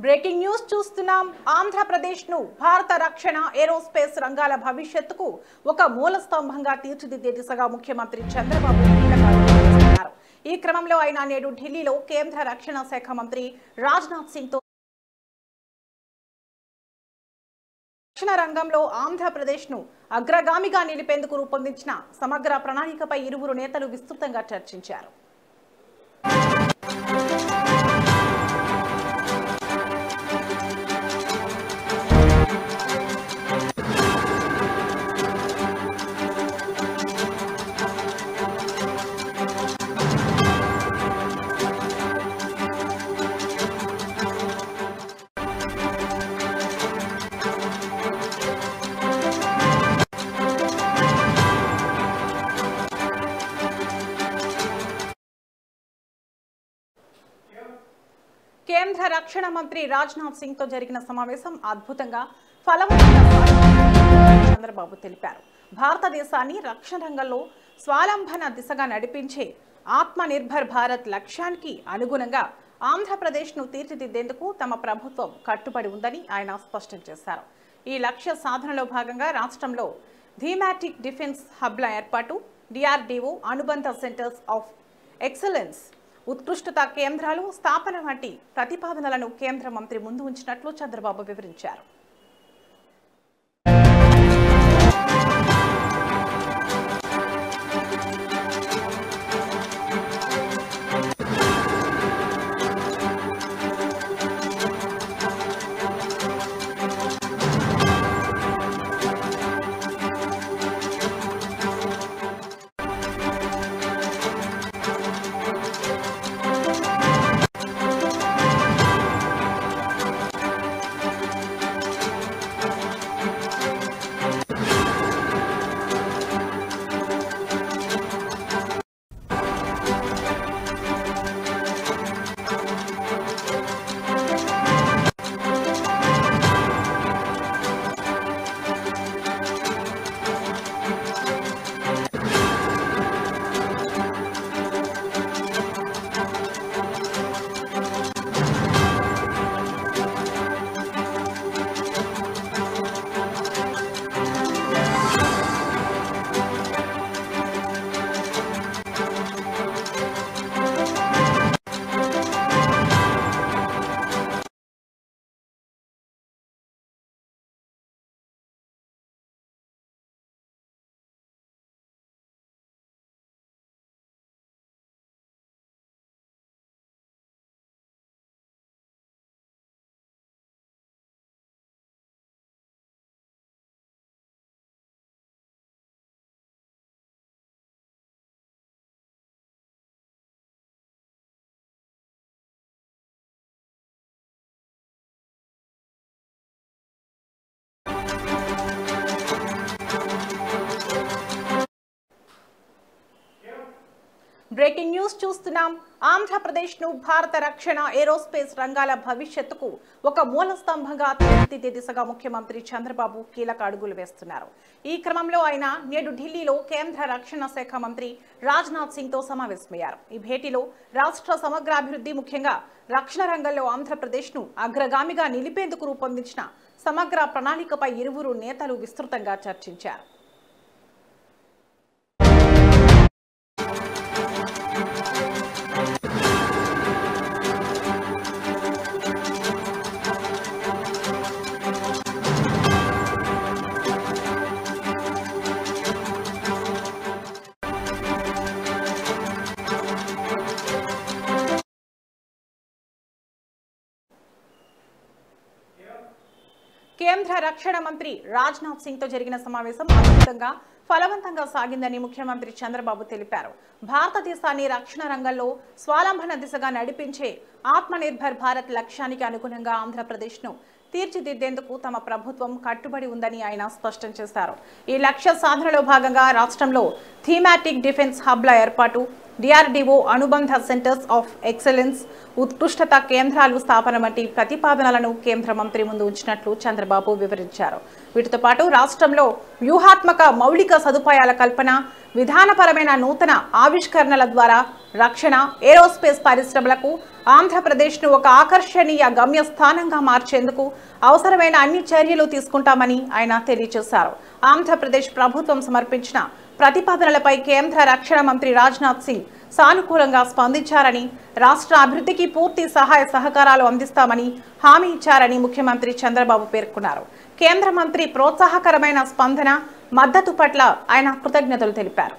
Breaking news చూస్తున్నాం. ఆంధ్రప్రదేశ్ ను భారత రక్షణ ఏరోస్పేస్ రంగాల భవిష్యత్తుకు ఒక మూల స్తంభంగా తీర్చిదిద్దే దిశగా ముఖ్యమంత్రి చంద్రబాబు చేస్తున్నారు. ఈ క్రమంలో ఆయన నేడు ఢిల్లీలో కేంద్ర రక్షణ శాఖ మంత్రి రాజ్నాథ్ సింగ్ తో రక్షణ రంగంలో ఆంధ్రప్రదేశ్ ను అగ్రగామిగా నిలిపేందుకు రూపొందించిన సమగ్ర ప్రణాళికపై ఇరువురు నేతలు విస్తృతంగా చర్చించారు. కేంద్ర రక్షణ మంత్రి రాజ్నాథ్ సింగ్ తో జరిగిన సమావేశం అద్భుతంగా ఫలవంతంగా చంద్రబాబు తెలిపారు. భారతదేశాన్ని రక్షణ రంగంలో స్వావలంబన దిశగా నడిపించే ఆత్మ నిర్భర్ భారత్ లక్ష్యానికి అనుగుణంగా ఆంధ్రప్రదేశ్ ను తీర్చిదిద్దేందుకు తమ ప్రభుత్వం కట్టుబడి ఉందని ఆయన స్పష్టం చేశారు. ఈ లక్ష్య సాధనలో భాగంగా రాష్ట్రంలో థీమాటిక్ డిఫెన్స్ హబ్ల ఏర్పాటు, డిఆర్డీఓ అనుబంధ సెంటర్స్ ఆఫ్ ఎక్సలెన్స్, ఉత్కృష్టత కేంద్రాలు స్థాపన వంటి ప్రతిపాదనలను కేంద్ర మంత్రి ముందు ఉంచినట్లు చంద్రబాబు వివరించారు. బ్రేకింగ్ న్యూస్ చూస్తున్నాం. ఆంధ్రప్రదేశ్ ను భారత రక్షణ ఏరోస్పేస్ రంగాల భవిష్యత్తుకు ఒక మూల స్తంభంగా తీర్చిదిద్దే దిశగా ముఖ్యమంత్రి చంద్రబాబు కీలక అడుగులు వేస్తున్నారు. ఈ క్రమంలో ఆయన నేడు ఢిల్లీలో కేంద్ర రక్షణ శాఖ మంత్రి రాజ్నాథ్ సింగ్ తో సమావేశమయ్యారు. ఈ భేటీలో రాష్ట్ర సమగ్రాభివృద్ధి, ముఖ్యంగా రక్షణ రంగంలో ఆంధ్రప్రదేశ్ ను అగ్రగామిగా నిలిపేందుకు రూపొందించిన సమగ్ర ప్రణాళికపై ఇరువురు నేతలు విస్తృతంగా చర్చించారు. కేంద్ర రక్షణ మంత్రి రాజ్నాథ్ సింగ్ తో జరిగిన సమావేశం అద్భుతంగా ఫలవంతంగా సాగిందని ముఖ్యమంత్రి చంద్రబాబు తెలిపారు. భారతదేశాన్ని రక్షణ రంగంలో స్వావలంబన దిశగా నడిపించే ఆత్మ నిర్భర్ భారత్ లక్ష్యానికి అనుగుణంగా ఆంధ్రప్రదేశ్ ను తీర్చిదిద్దేందుకు తమ ప్రభుత్వం కట్టుబడి ఉందని ఆయన స్పష్టం చేశారు. ఈ లక్ష్య సాధనలో భాగంగా రాష్ట్రంలో థీమాటిక్ డిఫెన్స్ హబ్ల ఏర్పాటు, డిఆర్డీఓ అనుబంధ సెంటర్స్ ఆఫ్ ఎక్సలెన్స్, ఉత్కృష్టత కేంద్రాలు స్థాపన వంటి ప్రతిపాదనలను కేంద్ర మంత్రి ముందు ఉంచినట్లు చంద్రబాబు వివరించారు. వీటితో పాటు రాష్ట్రంలో వ్యూహాత్మక మౌలిక సదుపాయాల కల్పన, విధానపరమైన నూతన ఆవిష్కరణల ద్వారా రక్షణ ఏరోస్పేస్ పరిశ్రమలకు ఆంధ్రప్రదేశ్ను ఒక ఆకర్షణీయ గమ్యస్థానంగా మార్చేందుకు అవసరమైన అన్ని చర్యలు తీసుకుంటామని ఆయన తెలియజేశారు. ఆంధ్రప్రదేశ్ ప్రభుత్వం సమర్పించిన ప్రతిపాదనలపై కేంద్ర రక్షణ మంత్రి రాజ్నాథ్ సింగ్ సానుకూలంగా స్పందించారని, రాష్ట్ర అభివృద్ధికి పూర్తి సహాయ సహకారాలు అందిస్తామని హామీ ఇచ్చారని ముఖ్యమంత్రి చంద్రబాబు పేర్కొన్నారు. కేంద్ర మంత్రి ప్రోత్సాహకరమైన స్పందన, మద్దతు పట్ల ఆయన కృతజ్ఞతలు తెలిపారు.